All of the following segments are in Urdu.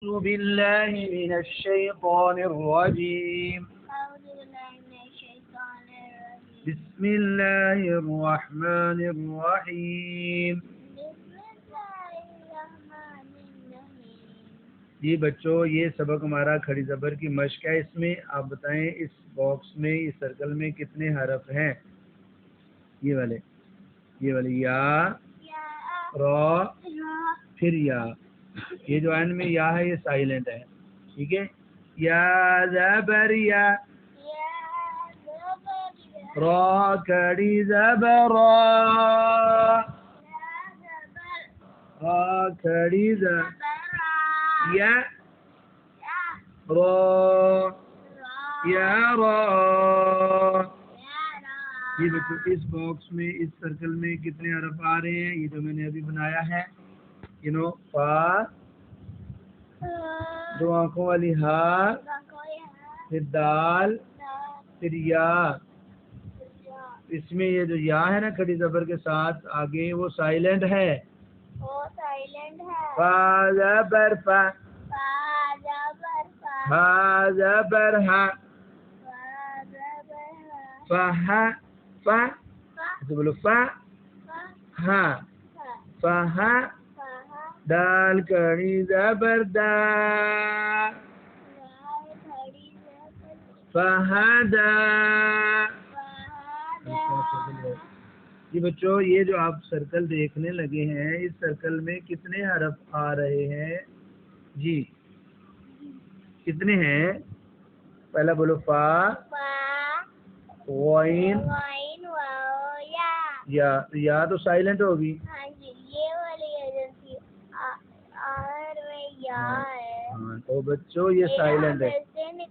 أعوذ بالله من الشيطان الرجيم. بسم الله الرحمن الرحيم. جی بچوں، یہ سبق ہمارا کھڑی زبر کی مشق ہے. اس میں آپ بتائیں اس باکس میں، اس سرکل میں کتنے حرف ہیں؟ یہ والے یا، را، پھر یا. یہ جو اینڈ میں یا ہے یہ سائلنٹ ہے، ٹھیک ہے. یا زبر یا، را کھڑی زبر را، را کھڑی زبر یا، را، یا را. یہ بچوں اس باکس میں، اس سرکل میں کتنے حرف آ رہے ہیں؟ یہ جو میں نے ابھی بنایا ہے، فا، دو آنکھوں والی ہا، پھر دال، پھر یا. اس میں یہ جو یا ہے نا کھڑی زبر کے ساتھ آگے، وہ سائلنٹ ہے. فا زبر فا، ہا زبر ہا، فا، فا، بولو فا، ہا، فا، دال کڑی زبر دا، فہدا. جی بچوں، یہ جو آپ سرکل دیکھنے لگے ہیں، اس سرکل میں کتنے حرف آ رہے ہیں؟ جی کتنے ہیں؟ پہلا بولو فا، غین، یا تو سائلنٹ ہوگی. ہاں تو بچوں یہ سائلنٹ ہے،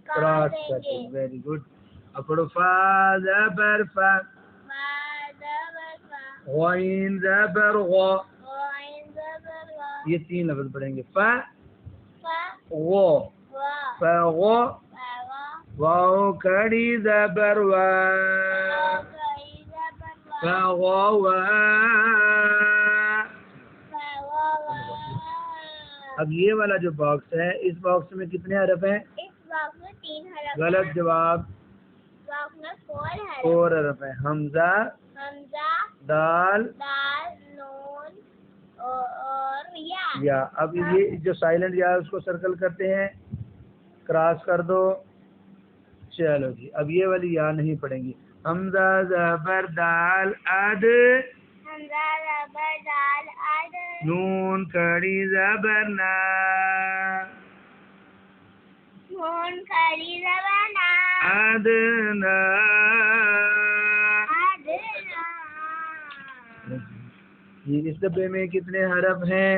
کراس کرتے. Very good. اب پڑھو فا زبر فا، غین زبر غا. یہ تین لفظ پڑھیں گے. فا، غا، فغا، واو کھڑی زبر وا، فغوا. اب یہ والا جو باکس ہے، اس باکس میں کتنے حرف ہیں؟ اس باکس میں 3 حرف. غلط جواب. باکس میں 4 حرف ہیں. حمزہ، دال، نون اور یا. یا. اب یہ جو سائلنٹ یا اس کو سرکل کرتے ہیں، کراس کر دو. چلو جی، اب یہ والی یا نہیں پڑھیں گی. حمزہ زبر دال اد، حمزہ زبر دال اد، نون کھڑی زبر نا، نون کھڑی زبر نا، ادنا، ادنا. یہ اس ڈبے میں کتنے حرف ہیں؟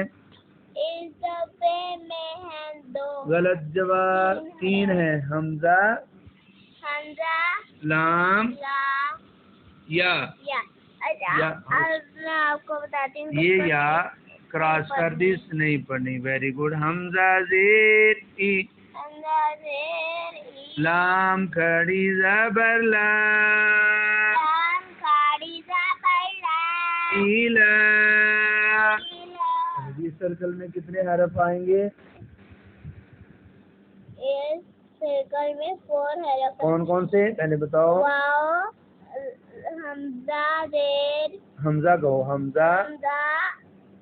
اس ڈبے میں ہیں 2. غلط جواب. 3 ہیں. حمزہ، لام، یا. اب میں آپ کو بتاتی ہوں. یہ یا کراس کر دی، نہیں پڑھنی. Very good. حمزہ زیر ای، حمزہ زیر ای، لام کھڑی زبر لا، لام کھڑی زبر لا، ایلا. اس سرکل میں کتنے حرف آئیں گے؟ اس سرکل میں 4 حرف. کون کون سے پہلے بتاؤ؟ واو، حمزہ زیر، حمزہ کہو. حمزہ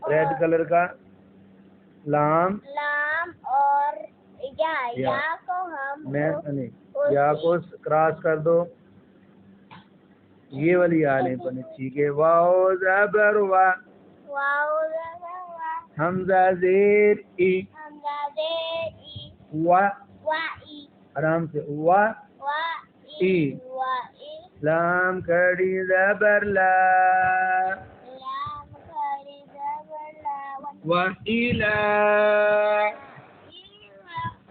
ریڈ کلر کا، لام، لام اور یا کو ہم یا کو کراس کر دو. یہ والی یا نہیں پڑھنی، ٹھیک ہے. واو زبر وا، واو زبر وا، حمزہ زیر ای، حمزہ زیر ای، وا، وا ای، آرام سے، وا وا ای، وا ای، لام کھڑی زبر لا، لام کھڑی زبر لا، و ایلا،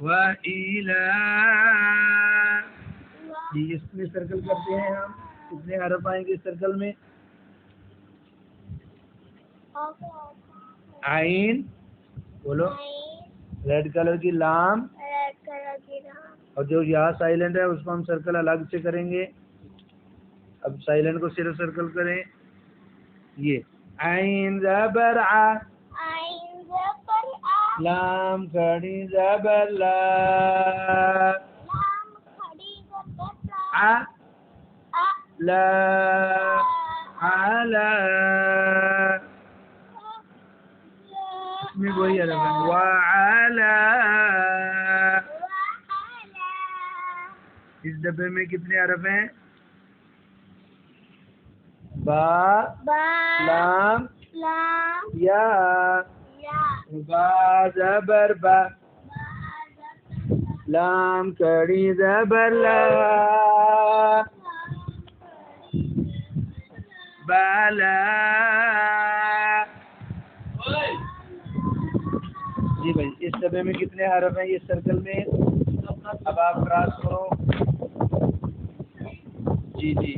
و ایلا. جی اس میں سرکل کرتے ہیں ہم. کتنے حرف آئیں گے اس سرکل میں؟ عین، بولو. ریڈ کلر کی لام، ریڈ کلر کی لام، اور جو یا سائلنٹ ہے اس کو ہم سرکل الگ سے کریں گے. اب سائلنٹ کو صرف سرکل کریں. یہ عین زبر ع، عین زبر ع، لام کھڑی زبر لا لام کھڑی زبر ع لا علا اس میں وہی حرف ہے وعلا اس ڈبے میں کتنے حرف ہیں با لام لام یا یا با زبر با لام کڑی زبر لا بالا جی بھائی اس ڈبے میں کتنے حرف ہیں یہ سرکل میں اب آپ کراس کرو جی جی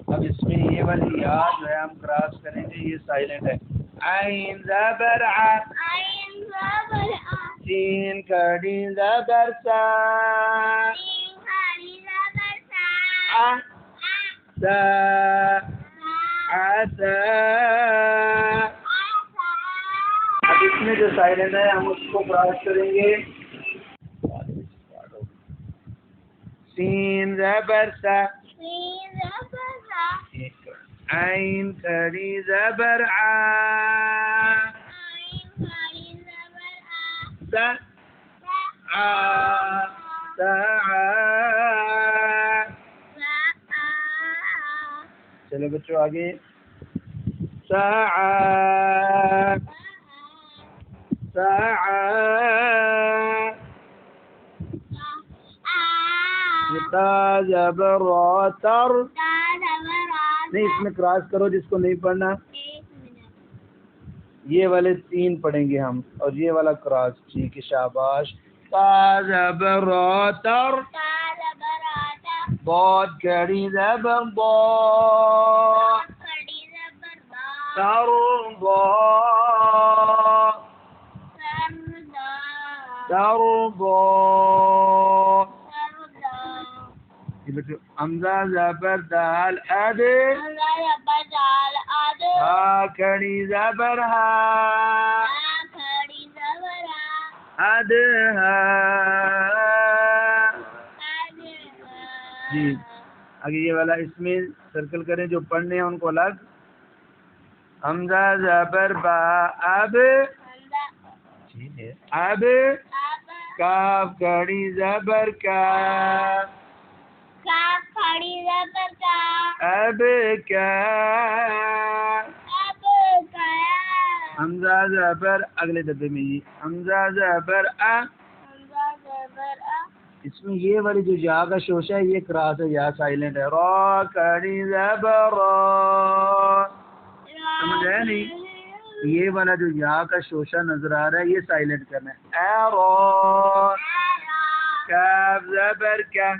اب اس میں یہ والی یا جو ہے ہم کراس کریں گے یہ سائلنٹ ہے عین زبر ع عین زبر ع سین کڑی زبر سا سین کھڑی زبر سا ع سا عسا اب اس میں جو سائلنٹ ہے ہم اس کو کراس کریں گے سین زبر سا سین زبر سا عین کڑی زبر ع عین کھڑی زبر ع سا ع سا چلو بچوں آگے ساعة تا زبر را تر نہیں اس میں کراس کرو جس کو نہیں پڑھنا یہ والے 3 پڑھیں گے ہم اور یہ والا کراس ٹھیک ہے شاباش تا زبر را تر بہت کڑی زبر بہت ترضى ترضى حمزہ زبر دال اد ہا کڑی زبر ہا اد ہا جی آگے یہ والا اس میں سرکل کریں جو پڑھنے ہیں ان کو الگ حمزہ زبر با اب اب کاف کڑی زبر کا اب کا حمزہ زبر اگلے ڈبے میں یہ حمزہ زبر اس میں یہ والی جو یا کا شوشہ ہے یہ کراس ہے یا سائلنٹ ہے را کڑی زبر را سمجھ آیا نہیں یہ والا جو یا کا شوشہ نظر آ رہا ہے یہ سائلنٹ کرنا ہے را کاف زبر کا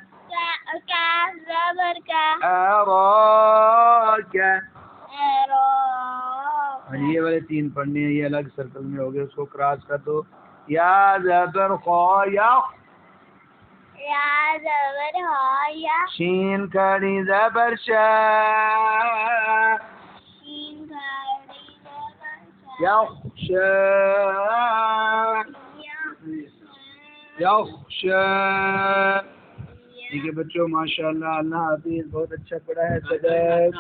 اراکا یہ والے 3 پڑھنے ہیں یہ الگ سرکل میں ہو گئے اس کو کراس کر دو یا زبر خا یا شین کڑی زبر شا یخشا یخشا ٹھیک ہے بچوں ماشاءاللہ اللہ حافظ بہت اچھا پڑھا ہے صدق